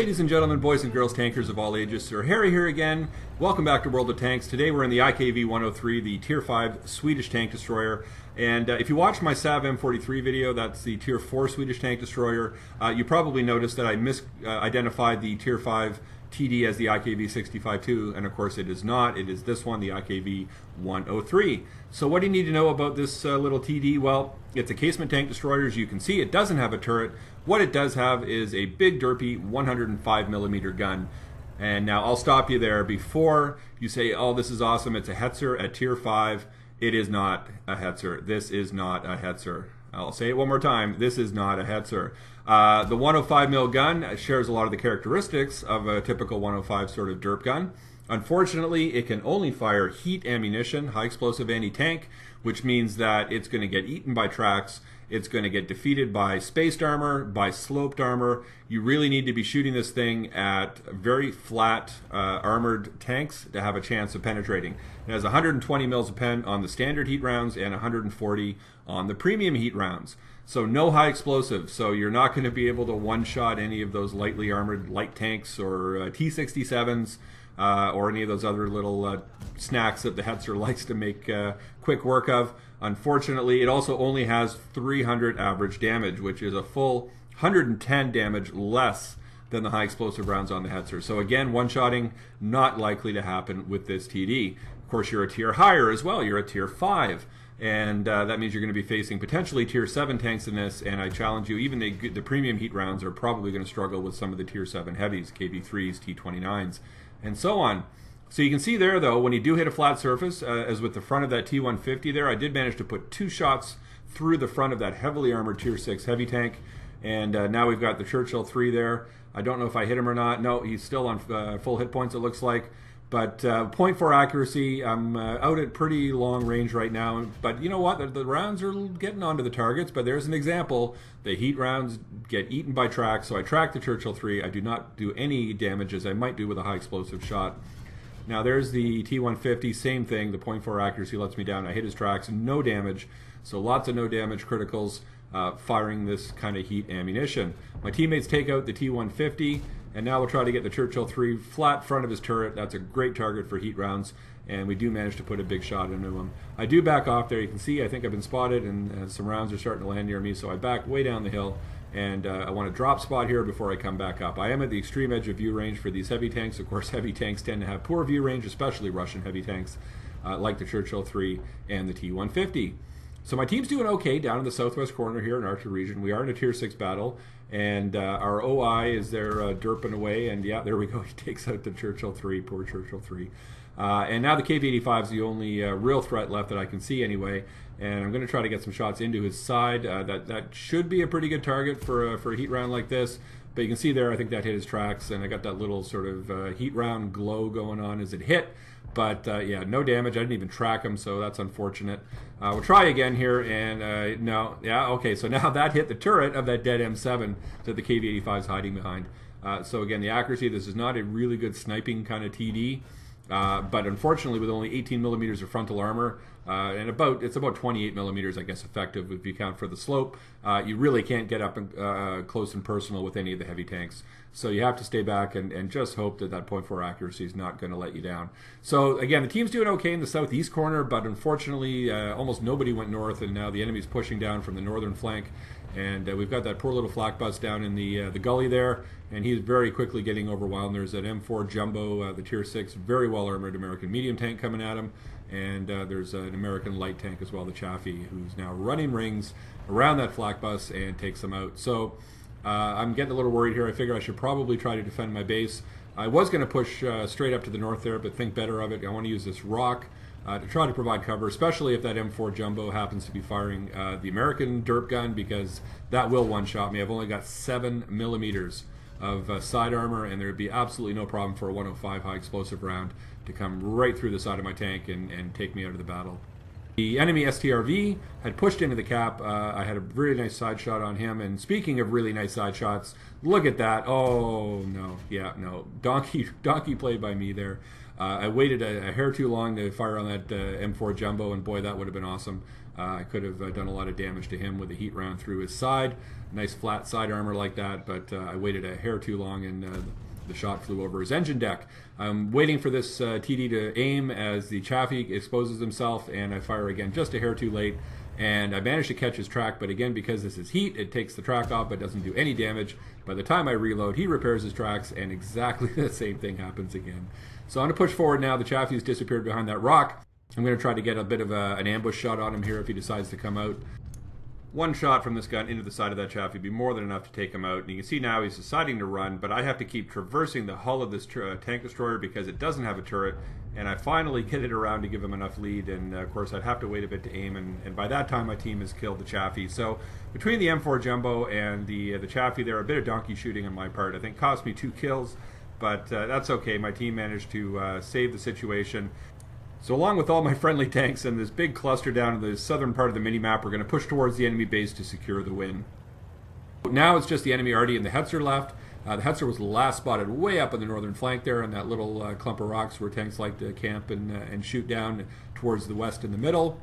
ladies and gentlemen, boys and girls, tankers of all ages. Sir Harry here again. Welcome back to World of Tanks. Today we're in the IKV 103, the Tier 5 Swedish tank destroyer. And if you watched my Sav M43 video, that's the Tier 4 Swedish tank destroyer, you probably noticed that I misidentified the Tier 5 TD as the IKV 65-2, and of course it is not. It is this one, the IKV 103. So what do you need to know about this little TD? Well, it's a casement tank destroyer. As you can see, it doesn't have a turret. What it does have is a big derpy 105mm gun. And now I'll stop you there before you say, oh, this is awesome, it's a Hetzer at Tier 5. It is not a Hetzer. This is not a Hetzer. I'll say it one more time. This is not a Hetzer. The 105mm gun shares a lot of the characteristics of a typical 105 sort of derp gun. Unfortunately, it can only fire heat ammunition, high explosive anti-tank, which means that it's going to get eaten by tracks. It's going to get defeated by spaced armor, by sloped armor. You really need to be shooting this thing at very flat armored tanks to have a chance of penetrating. It has 120 mils a pen on the standard heat rounds and 140 on the premium heat rounds. So no high explosive. So you're not going to be able to one-shot any of those lightly armored light tanks or T-67s or any of those other little snacks that the Hetzer likes to make quick work of. Unfortunately, it also only has 300 average damage, which is a full 110 damage less than the high explosive rounds on the Hetzer. So again, one-shotting not likely to happen with this TD. Of course, you're a tier higher as well. You're a tier 5. And that means you're going to be facing potentially tier 7 tanks in this, and I challenge you, even the premium heat rounds are probably going to struggle with some of the tier 7 heavies, KV3s, T29s, and so on. So you can see there, though, when you do hit a flat surface, as with the front of that T150 there, I did manage to put 2 shots through the front of that heavily armored tier 6 heavy tank, and now we've got the Churchill 3 there. I don't know if I hit him or not. No, he's still on full hit points, it looks like. But .4 accuracy, I'm out at pretty long range right now. But you know what? The rounds are getting onto the targets. But there's an example. The heat rounds get eaten by tracks. So I track the Churchill 3. I do not do any damage as I might do with a high explosive shot. Now there's the T150. Same thing. The .4 accuracy lets me down. I hit his tracks. No damage. So lots of no damage criticals firing this kind of heat ammunition. My teammates take out the T150. And now we'll try to get the Churchill 3 flat front of his turret. That's a great target for heat rounds, and we do manage to put a big shot into him. I do back off there. You can see I think I've been spotted, and some rounds are starting to land near me, so I back way down the hill, and I want to drop spot here before I come back up. I am at the extreme edge of view range for these heavy tanks. Of course, heavy tanks tend to have poor view range, especially Russian heavy tanks, like the Churchill 3 and the T150. So my team's doing okay down in the southwest corner here in Archer region. We are in a tier 6 battle, and our OI is there derping away, and yeah, there we go. He takes out the Churchill 3, poor Churchill 3. And now the KV-85 is the only real threat left that I can see anyway, and I'm going to try to get some shots into his side. That should be a pretty good target for a heat round like this, but you can see there I think that hit his tracks, and I got that little sort of heat round glow going on as it hit. But yeah, no damage. I didn't even track him, so that's unfortunate. We'll try again here, and no. Yeah, okay, so now that hit the turret of that dead M7 that the KV-85 is hiding behind. So again, the accuracy, this is not a really good sniping kind of TD. But unfortunately, with only 18 millimeters of frontal armor, and it's about 28 millimeters, I guess, effective if you count for the slope, you really can't get up close and personal with any of the heavy tanks. So you have to stay back and just hope that that .4 accuracy is not going to let you down. So again, the team's doing okay in the southeast corner, but unfortunately, almost nobody went north, and now the enemy's pushing down from the northern flank. And we've got that poor little flak bus down in the gully there, and he's very quickly getting overwhelmed. There's that M4 Jumbo, the Tier 6, very well-armored American medium tank coming at him, and there's an American light tank as well, the Chaffee, who's now running rings around that flak bus and takes them out. So I'm getting a little worried here. I figure I should probably try to defend my base. I was going to push straight up to the north there, but think better of it. I want to use this rock to try to provide cover, especially if that M4 Jumbo happens to be firing the American derp gun, because that will one-shot me. I've only got 7 millimeters of side armor, and there would be absolutely no problem for a 105 high explosive round to come right through the side of my tank and take me out of the battle. The enemy STRV had pushed into the cap. I had a really nice side shot on him, and speaking of really nice side shots, look at that. Oh, no. Yeah, no. Donkey play by me there. I waited a hair too long to fire on that M4 Jumbo, and boy, that would have been awesome. I could have done a lot of damage to him with a heat round through his side. Nice flat side armor like that, but I waited a hair too long, and the shot flew over his engine deck. I'm waiting for this TD to aim as the Chaffee exposes himself, and I fire again just a hair too late. And I managed to catch his track, but again, because this is heat, it takes the track off but doesn't do any damage. By the time I reload, he repairs his tracks, and exactly the same thing happens again. So I'm going to push forward now. The Chaffee's disappeared behind that rock. I'm going to try to get a bit of an ambush shot on him here if he decides to come out. One shot from this gun into the side of that Chaffee would be more than enough to take him out. And you can see now he's deciding to run, but I have to keep traversing the hull of this tank destroyer because it doesn't have a turret. And I finally get it around to give him enough lead, and of course I'd have to wait a bit to aim, and by that time my team has killed the Chaffee. So between the M4 Jumbo and the Chaffee there, a bit of donkey shooting on my part. I think cost me 2 kills, but that's okay. My team managed to save the situation. So along with all my friendly tanks and this big cluster down in the southern part of the mini-map, we're going to push towards the enemy base to secure the win. Now it's just the enemy Artie and the Hetzer left. The Hetzer was last spotted way up on the northern flank there in that little clump of rocks where tanks like to camp and shoot down towards the west and the middle.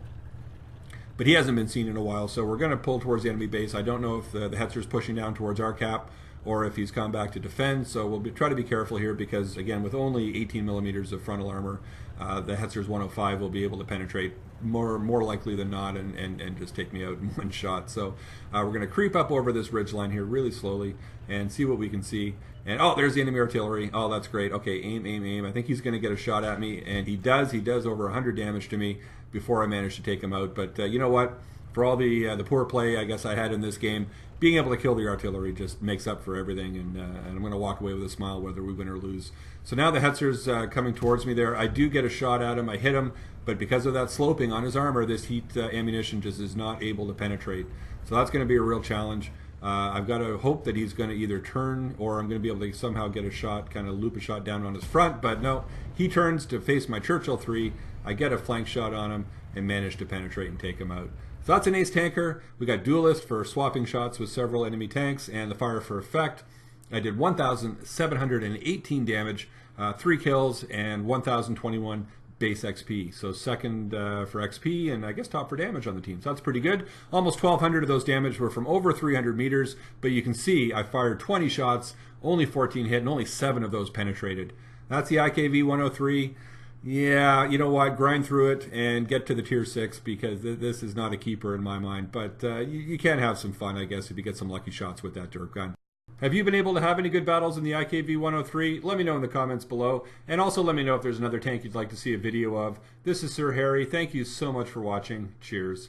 But he hasn't been seen in a while, so we're going to pull towards the enemy base. I don't know if the Hetzer's pushing down towards our cap or if he's come back to defend, so we'll try to be careful here because, again, with only 18 millimeters of frontal armor, the Hetzer's 105 will be able to penetrate more likely than not and just take me out in one shot. So we're going to creep up over this ridge line here really slowly and see what we can see. And oh, there's the enemy artillery. Oh, that's great. Okay, aim, aim, aim. I think he's going to get a shot at me, and he does. He does over 100 damage to me before I manage to take him out. But you know what? For all the poor play I guess I had in this game, being able to kill the artillery just makes up for everything, and I'm going to walk away with a smile whether we win or lose. So now the Hetzer's coming towards me there. I do get a shot at him. I hit him, but because of that sloping on his armor, this heat ammunition just is not able to penetrate. So that's going to be a real challenge. I've got to hope that he's going to either turn or I'm going to be able to somehow get a shot, kind of loop a shot down on his front, but no, he turns to face my Churchill 3. I get a flank shot on him and manage to penetrate and take him out. So that's an ace tanker. We got duelist for swapping shots with several enemy tanks, and the fire for effect. I did 1,718 damage, 3 kills, and 1,021 base XP. So second for XP, and I guess top for damage on the team. So that's pretty good. Almost 1,200 of those damage were from over 300 meters, but you can see I fired 20 shots, only 14 hit, and only 7 of those penetrated. That's the IKV 103. Yeah, you know what? Grind through it and get to the tier 6 because this is not a keeper in my mind. But you can have some fun, I guess, if you get some lucky shots with that dirt gun. Have you been able to have any good battles in the IKV 103? Let me know in the comments below. And also let me know if there's another tank you'd like to see a video of. This is Sir Harry. Thank you so much for watching. Cheers.